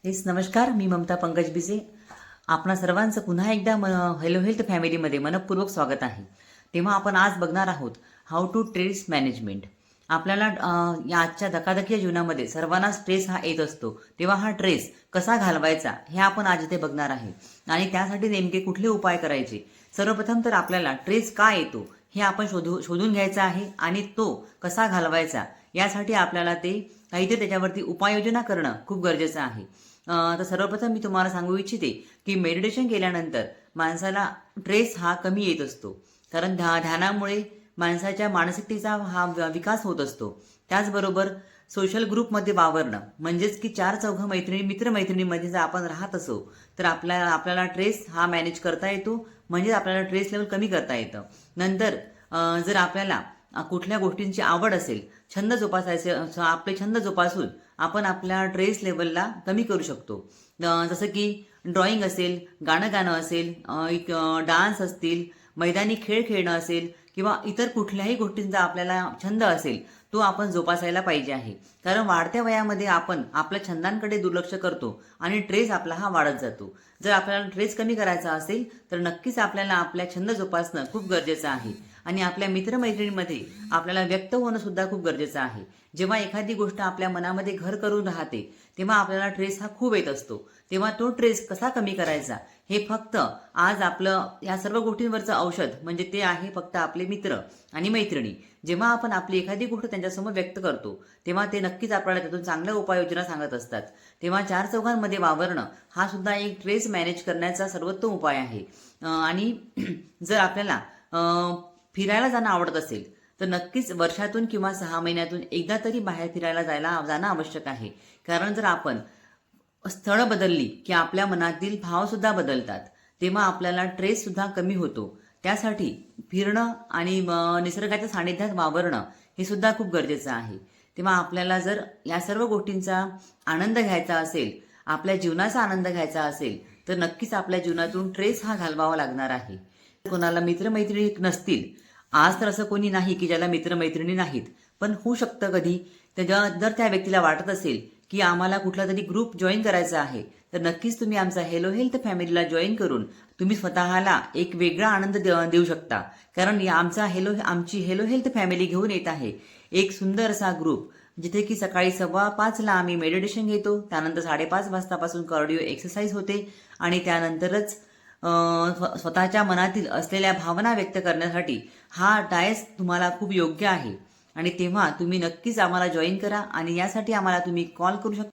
नमस्कार, मी ममता पंकज बिसे. आपणा सर्वांचं पुन्हा एकदा हेलो हेल्थ फॅमिलीमध्ये मनपूर्वक स्वागत आहे. तेव्हा आपण आज बघणार आहोत हाऊ टू स्ट्रेस मॅनेजमेंट. आपल्याला या आजच्या धकाधकीच्या जीवनामध्ये सर्वांना स्ट्रेस हा येत असतो. तेव्हा हा स्ट्रेस कसा घालवायचा हे आपण आज इथे बघणार आहे. आणि त्यासाठी नेमके कुठले उपाय करायचे. सर्वप्रथम तर आपल्याला स्ट्रेस का येतो हे आपण शोधून घ्यायचं आहे आणि तो कसा घालवायचा यासाठी आपल्याला ते काहीतरी त्याच्यावरती उपाययोजना करणं खूप गरजेचं आहे. तर सर्वप्रथम मी तुम्हाला सांगू इच्छिते की मेडिटेशन केल्यानंतर माणसाला स्ट्रेस हा कमी येत असतो. कारण ध्यानामुळे माणसाच्या मानसिकतेचा हा विकास होत असतो. त्याचबरोबर सोशल ग्रुपमध्ये वावरणं म्हणजेच की चार चौघ मैत्रिणी मित्रमैत्रिणीमध्ये जर आपण राहत असो तर आपल्याला स्ट्रेस हा मॅनेज करता येतो. म्हणजे आपल्याला स्ट्रेस लेवल कमी करता येतं. नंतर जर आपल्याला कुठल्या गोष्टींची आवड असेल, छंद जोपासायचे, आपले छंद जोपासून आपण आपल्या स्ट्रेस लेवलला कमी करू शकतो. जसं की ड्रॉइंग असेल, गाणं गाणं असेल, डान्स असतील, मैदानी खेळ खेळणं असेल किंवा इतर कुठल्याही गोष्टींचा आपल्याला छंद असेल तो आपण जोपासायला पाहिजे आहे. कारण वाढत्या वयामध्ये आपण आपल्या छंदांकडे दुर्लक्ष करतो आणि स्ट्रेस आपला हा वाढत जातो. जर आपल्याला स्ट्रेस कमी करायचा असेल तर नक्कीच आपल्याला आपल्या छंद जोपासणं खूप गरजेचं आहे. आणि आपल्या मित्रमैत्रिणींमध्ये आपल्याला व्यक्त होणं सुद्धा खूप गरजेचं आहे. जेव्हा एखादी गोष्ट आपल्या मनामध्ये घर करून राहते तेव्हा आपल्याला स्ट्रेस हा खूप येत असतो. तेव्हा तो स्ट्रेस कसा कमी करायचा हे फक्त आज आपलं या सर्व गोष्टींवरचं औषध म्हणजे ते आहे फक्त आपले मित्र आणि मैत्रिणी. जेव्हा आपण आपली एखादी गोष्ट त्यांच्यासमोर व्यक्त करतो तेव्हा ते नक्कीच आपल्याला त्यातून चांगल्या उपाययोजना सांगत असतात. तेव्हा चार चौघांमध्ये वावरणं हा सुद्धा एक स्ट्रेस मॅनेज करण्याचा सर्वोत्तम उपाय आहे. आणि जर आपल्याला फिरायला जाणं आवडत असेल तर नक्कीच वर्षातून किंवा 6 महिन्यातून एकदा तरी बाहेर फिरायला जाणं आवश्यक आहे. कारण जर आपण स्थळ बदलली की आपल्या मनातील भाव सुद्धा बदलतात. तेव्हा आपल्याला स्ट्रेस सुद्धा कमी होतो. त्यासाठी फिरणं आणि निसर्गाच्या सानिध्यात वावरणं हे सुद्धा खूप गरजेचं आहे. तेव्हा आपल्याला जर या सर्व गोष्टींचा आनंद घ्यायचा असेल, आपल्या जीवनाचा आनंद घ्यायचा असेल तर नक्कीच आपल्या जीवनातून स्ट्रेस हा घालवावा लागणार आहे. कोणाला मित्रमैत्रिणी नसतील, आज तर असं कोणी नाही की ज्याला मित्रमैत्रिणी नाहीत, पण होऊ शकतं कधी जर त्या व्यक्तीला वाटत असेल की आम्हाला कुठला तरी ग्रुप जॉईन करायचा आहे तर नक्कीच तुम्ही आमचा हेलो हेल्थ फॅमिलीला जॉईन करून तुम्ही स्वतःला एक वेगळा आनंद देऊ शकता. कारण आमची हेलो हेल्थ फॅमिली घेऊन येत आहे एक सुंदर असा ग्रुप, जिथे की सकाळी 5:15ला आम्ही मेडिटेशन घेतो, त्यानंतर 5:30 वाजतापासून कार्डिओ एक्सरसाइज होते आणि त्यानंतरच स्वतःच्या मनातील असलेल्या भावना व्यक्त करण्यासाठी हा डायस तुम्हाला खूप योग्य आहे. आणि तेव्हा तुम्ही नक्कीच आम्हाला जॉईन करा आणि यासाठी आम्हाला तुम्ही कॉल करू शकता.